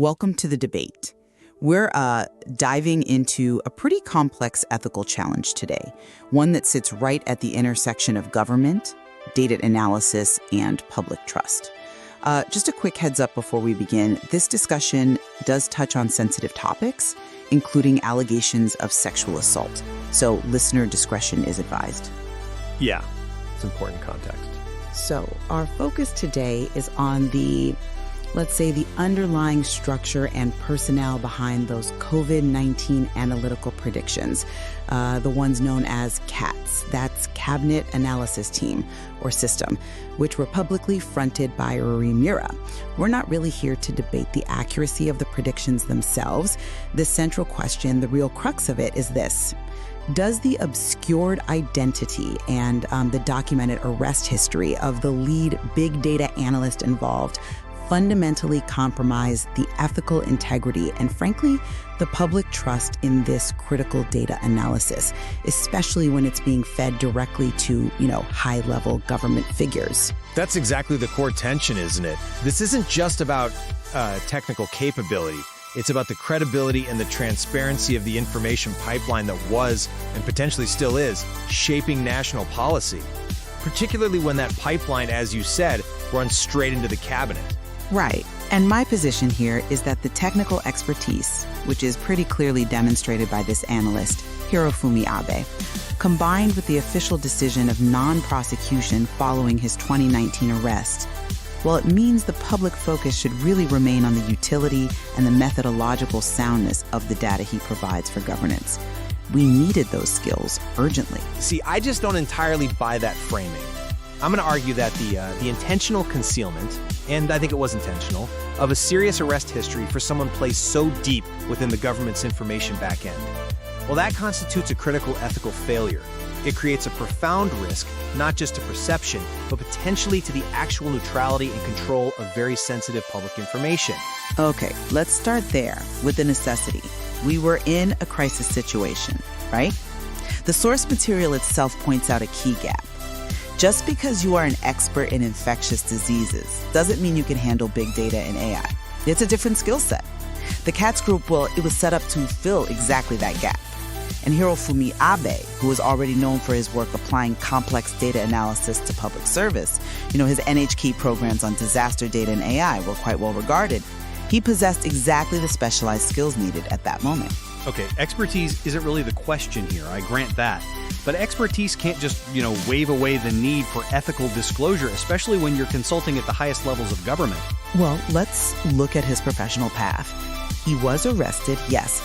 Welcome to the debate. We're diving into a pretty complex ethical challenge today, one that sits right at the intersection of government, data analysis, and public trust. Just a quick heads up before we begin, this discussion does touch on sensitive topics, including allegations of sexual assault. So listener discretion is advised. Yeah, it's important context. So our focus today is on the underlying structure and personnel behind those COVID-19 analytical predictions, the ones known as CATS. That's Cabinet Analysis Team or System, which were publicly fronted by Mura. We're not really here to debate the accuracy of the predictions themselves. The central question, the real crux of it, is this. Does the obscured identity and the documented arrest history of the lead big data analyst involved fundamentally compromise the ethical integrity and, frankly, the public trust in this critical data analysis, especially when it's being fed directly to, high-level government figures? That's exactly the core tension, isn't it? This isn't just about technical capability. It's about the credibility and the transparency of the information pipeline that was, and potentially still is, shaping national policy, particularly when that pipeline, as you said, runs straight into the cabinet. Right. And my position here is that the technical expertise, which is pretty clearly demonstrated by this analyst, Hirofumi Abe, combined with the official decision of non-prosecution following his 2019 arrest, well, it means the public focus should really remain on the utility and the methodological soundness of the data he provides for governance. We needed those skills urgently. See, I just don't entirely buy that framing. I'm going to argue that the intentional concealment, and I think it was intentional, of a serious arrest history for someone placed so deep within the government's information backend, well, that constitutes a critical ethical failure. It creates a profound risk, not just to perception, but potentially to the actual neutrality and control of very sensitive public information. Okay, let's start there with the necessity. We were in a crisis situation, right? The source material itself points out a key gap. Just because you are an expert in infectious diseases doesn't mean you can handle big data and AI. It's a different skill set. The CATS group, it was set up to fill exactly that gap. And Hirofumi Abe, who is already known for his work applying complex data analysis to public service, his NHK programs on disaster data and AI were quite well regarded. He possessed exactly the specialized skills needed at that moment. Okay, expertise isn't really the question here, I grant that. But expertise can't just, wave away the need for ethical disclosure, especially when you're consulting at the highest levels of government. Well, let's look at his professional path. He was arrested, yes,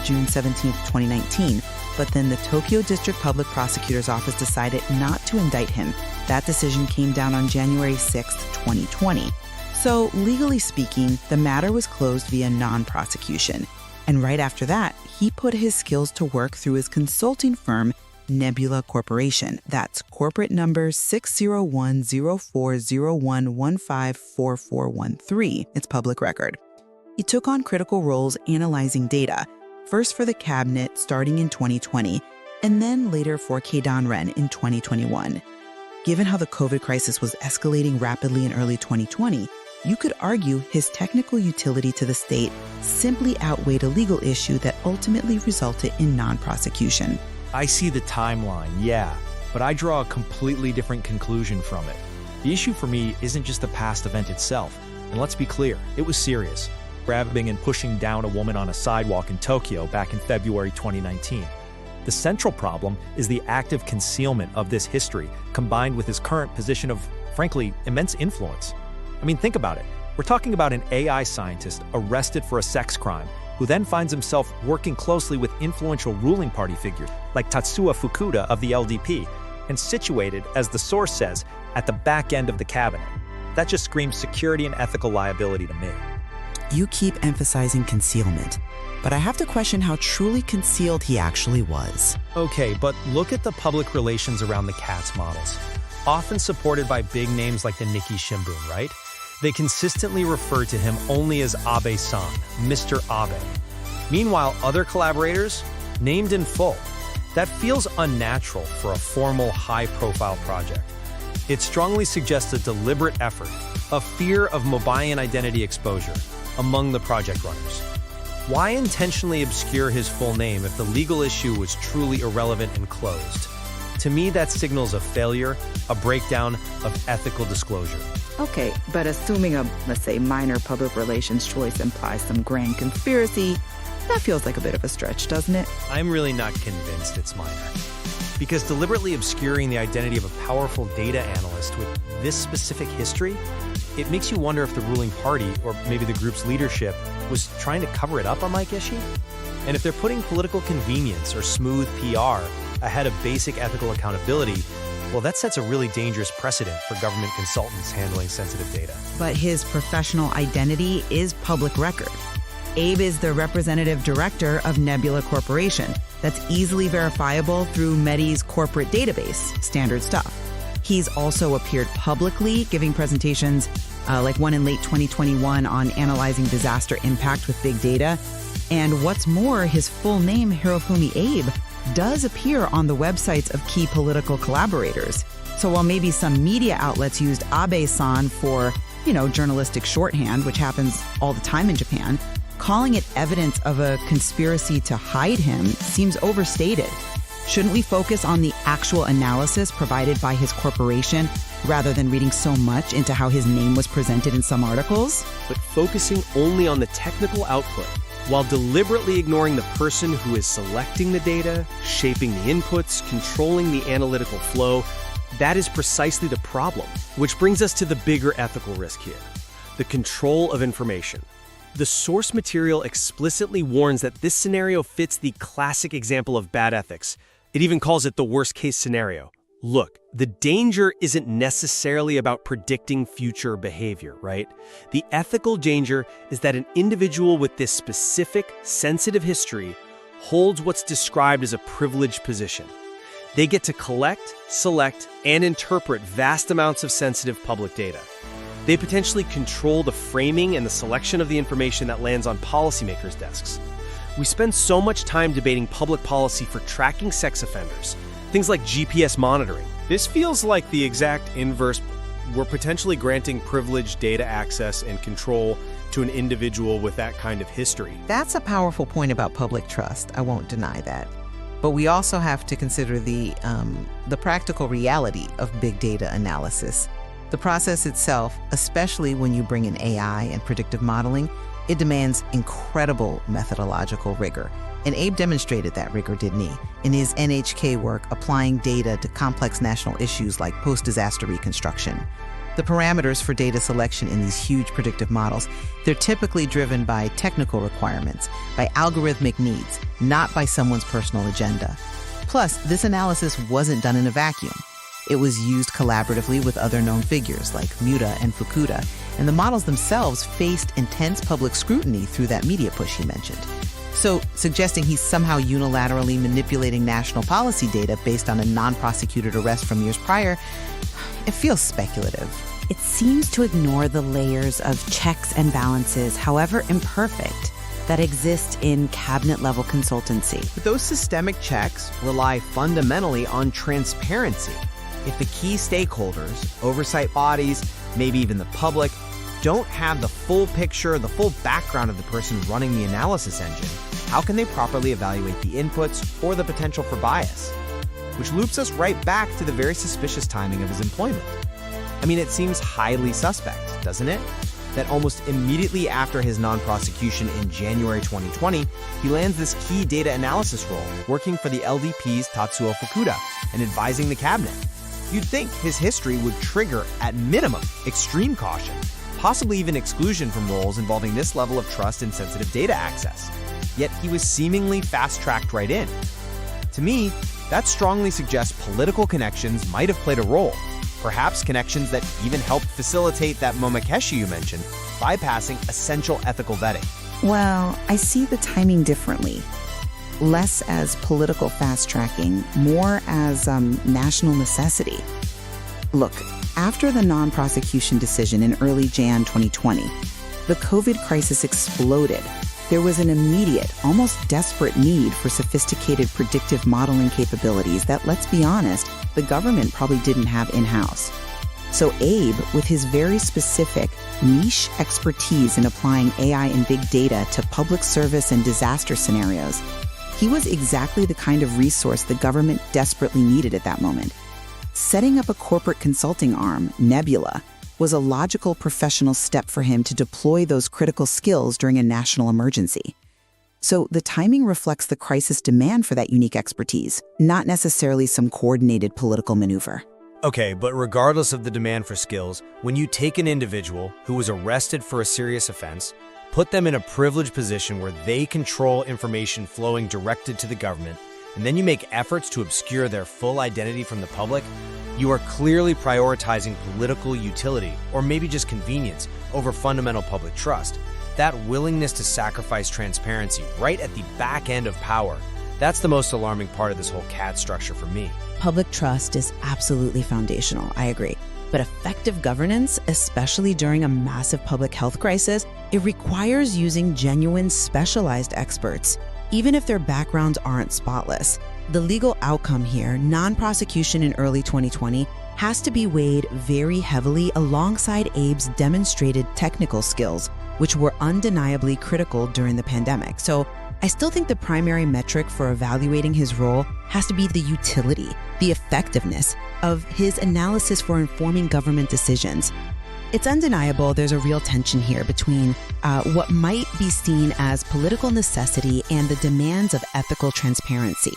June 17th, 2019, but then the Tokyo District Public Prosecutor's Office decided not to indict him. That decision came down on January 6th, 2020. So, legally speaking, the matter was closed via non-prosecution. And right after that, he put his skills to work through his consulting firm, Nebula Corporation. That's corporate number 6010401154413. It's public record. He took on critical roles analyzing data, first for the cabinet starting in 2020, and then later for Keidanren in 2021. Given how the COVID crisis was escalating rapidly in early 2020, you could argue his technical utility to the state simply outweighed a legal issue that ultimately resulted in non-prosecution. I see the timeline, yeah, but I draw a completely different conclusion from it. The issue for me isn't just the past event itself, and let's be clear, it was serious. Grabbing and pushing down a woman on a sidewalk in Tokyo back in February 2019. The central problem is the active concealment of this history, combined with his current position of, frankly, immense influence. I mean, think about it. We're talking about an AI scientist arrested for a sex crime, who then finds himself working closely with influential ruling party figures like Tatsuya Fukuda of the LDP, and situated, as the source says, at the back end of the cabinet. That just screams security and ethical liability to me. You keep emphasizing concealment, but I have to question how truly concealed he actually was. Okay, but look at the public relations around the CATS models. Often supported by big names like the Nikkei Shimbun, right? They consistently refer to him only as Abe-san, Mr. Abe. Meanwhile, other collaborators, named in full. That feels unnatural for a formal, high-profile project. It strongly suggests a deliberate effort, a fear of Mobian identity exposure. among the project runners. Why intentionally obscure his full name if the legal issue was truly irrelevant and closed? To me, that signals a failure, a breakdown of ethical disclosure. Okay, but assuming a, let's say, minor public relations choice implies some grand conspiracy, that feels like a bit of a stretch, doesn't it? I'm really not convinced it's minor. Because deliberately obscuring the identity of a powerful data analyst with this specific history, it makes you wonder if the ruling party, or maybe the group's leadership, was trying to cover it up, unlike Ishii? And if they're putting political convenience or smooth PR ahead of basic ethical accountability, well, that sets a really dangerous precedent for government consultants handling sensitive data. But his professional identity is public record. Abe is the representative director of Nebula Corporation. That's easily verifiable through Medi's corporate database, standard stuff. He's also appeared publicly, giving presentations like one in late 2021 on analyzing disaster impact with big data. And what's more, his full name, Hirofumi Abe, does appear on the websites of key political collaborators. So while maybe some media outlets used Abe-san for, journalistic shorthand, which happens all the time in Japan, calling it evidence of a conspiracy to hide him seems overstated. Shouldn't we focus on the actual analysis provided by his corporation rather than reading so much into how his name was presented in some articles? But focusing only on the technical output, while deliberately ignoring the person who is selecting the data, shaping the inputs, controlling the analytical flow, that is precisely the problem. Which brings us to the bigger ethical risk here, the control of information. The source material explicitly warns that this scenario fits the classic example of bad ethics. It even calls it the worst-case scenario. Look, the danger isn't necessarily about predicting future behavior, right? The ethical danger is that an individual with this specific, sensitive history holds what's described as a privileged position. They get to collect, select, and interpret vast amounts of sensitive public data. They potentially control the framing and the selection of the information that lands on policymakers' desks. We spend so much time debating public policy for tracking sex offenders, things like GPS monitoring. This feels like the exact inverse. We're potentially granting privileged data access and control to an individual with that kind of history. That's a powerful point about public trust. I won't deny that. But we also have to consider the practical reality of big data analysis. The process itself, especially when you bring in AI and predictive modeling, it demands incredible methodological rigor. And Abe demonstrated that rigor, didn't he? In his NHK work, applying data to complex national issues like post-disaster reconstruction. The parameters for data selection in these huge predictive models, they're typically driven by technical requirements, by algorithmic needs, not by someone's personal agenda. Plus, this analysis wasn't done in a vacuum. It was used collaboratively with other known figures like Muta and Fukuda, and the models themselves faced intense public scrutiny through that media push he mentioned. So, suggesting he's somehow unilaterally manipulating national policy data based on a non-prosecuted arrest from years prior, it feels speculative. It seems to ignore the layers of checks and balances, however imperfect, that exist in cabinet-level consultancy. But those systemic checks rely fundamentally on transparency. If the key stakeholders, oversight bodies, maybe even the public, don't have the full picture, the full background of the person running the analysis engine, how can they properly evaluate the inputs or the potential for bias? Which loops us right back to the very suspicious timing of his employment. I mean, it seems highly suspect, doesn't it? That almost immediately after his non-prosecution in January 2020, he lands this key data analysis role, working for the LDP's Tatsuo Fukuda and advising the cabinet. You'd think his history would trigger, at minimum, extreme caution, possibly even exclusion from roles involving this level of trust and sensitive data access. Yet he was seemingly fast-tracked right in. To me, that strongly suggests political connections might have played a role, perhaps connections that even helped facilitate that Momokeshi you mentioned, bypassing essential ethical vetting. Well, I see the timing differently. Less as political fast-tracking, more as national necessity. Look, after the non-prosecution decision in early Jan 2020, the COVID crisis exploded. There was an immediate, almost desperate need for sophisticated predictive modeling capabilities that, let's be honest, the government probably didn't have in-house. So Abe, with his very specific niche expertise in applying AI and big data to public service and disaster scenarios, he was exactly the kind of resource the government desperately needed at that moment. Setting up a corporate consulting arm, Nebula, was a logical professional step for him to deploy those critical skills during a national emergency. So the timing reflects the crisis demand for that unique expertise, not necessarily some coordinated political maneuver. Okay, but regardless of the demand for skills, when you take an individual who was arrested for a serious offense, put them in a privileged position where they control information flowing directed to the government, and then you make efforts to obscure their full identity from the public, you are clearly prioritizing political utility, or maybe just convenience, over fundamental public trust. That willingness to sacrifice transparency right at the back end of power, that's the most alarming part of this whole CAD structure for me. Public trust is absolutely foundational, I agree. But effective governance, especially during a massive public health crisis, it requires using genuine specialized experts, even if their backgrounds aren't spotless. The legal outcome here, non-prosecution in early 2020, has to be weighed very heavily alongside Abe's demonstrated technical skills, which were undeniably critical during the pandemic. So I still think the primary metric for evaluating his role has to be the utility, the effectiveness of his analysis for informing government decisions. It's undeniable there's a real tension here between what might be seen as political necessity and the demands of ethical transparency.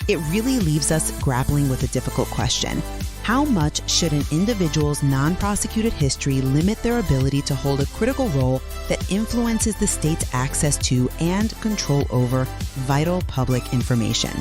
It really leaves us grappling with a difficult question. How much should an individual's non-prosecuted history limit their ability to hold a critical role that influences the state's access to and control over vital public information?